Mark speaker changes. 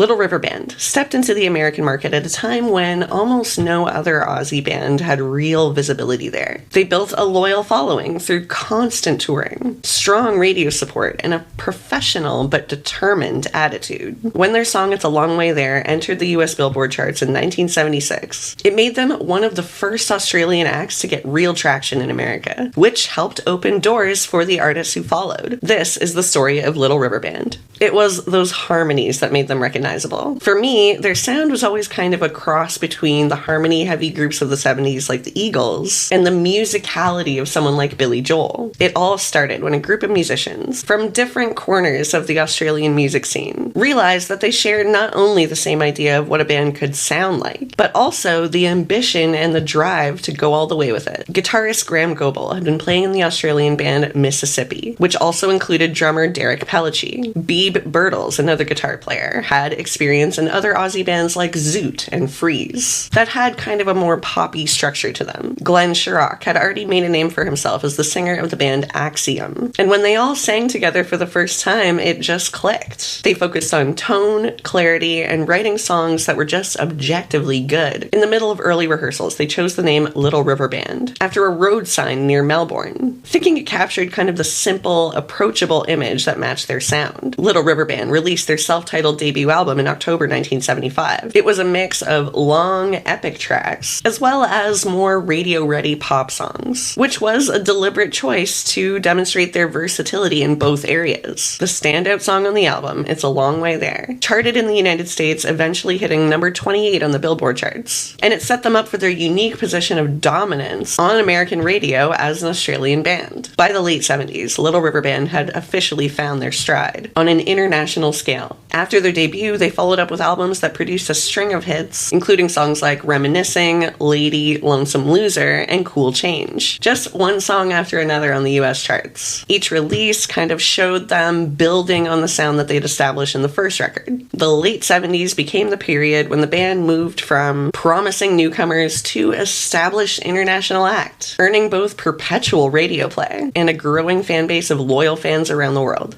Speaker 1: Little River Band stepped into the American market at a time when almost no other Aussie band had real visibility there. They built a loyal following through constant touring, strong radio support, and a professional but determined attitude. When their song It's a Long Way There entered the US Billboard charts in 1976, it made them one of the first Australian acts to get real traction in America, which helped open doors for the artists who followed. This is the story of Little River Band. It was those harmonies that made them recognizable. For me, their sound was always kind of a cross between the harmony-heavy groups of the 70s like the Eagles and the musicality of someone like Billy Joel. It all started when a group of musicians from different corners of the Australian music scene realized that they shared not only the same idea of what a band could sound like, but also the ambition and the drive to go all the way with it. Guitarist Graham Goebel had been playing in the Australian band Mississippi, which also included drummer Derek Pellicci. Beebe Birtles, another guitar player, had experience in other Aussie bands like Zoot and Freeze that had kind of a more poppy structure to them. Glenn Sherrock had already made a name for himself as the singer of the band Axiom, and when they all sang together for the first time, it just clicked. They focused on tone, clarity, and writing songs that were just objectively good. In the middle of early rehearsals, they chose the name Little River Band after a road sign near Melbourne, thinking it captured kind of the simple, approachable image that matched their sound. Little River Band released their self-titled debut album in October 1975. It was a mix of long, epic tracks, as well as more radio-ready pop songs, which was a deliberate choice to demonstrate their versatility in both areas. The standout song on the album, It's a Long Way There, charted in the United States, eventually hitting number 28 on the Billboard charts, and it set them up for their unique position of dominance on American radio as an Australian band. By the late 70s, Little River Band had officially found their stride on an international scale. After their debut, they followed up with albums that produced a string of hits, including songs like Reminiscing, Lady, Lonesome Loser, and Cool Change. Just one song after another on the US charts. Each release kind of showed them building on the sound that they'd established in the first record. The late 70s became the period when the band moved from promising newcomers to established international act, earning both perpetual radio play and a growing fan base of loyal fans around the world.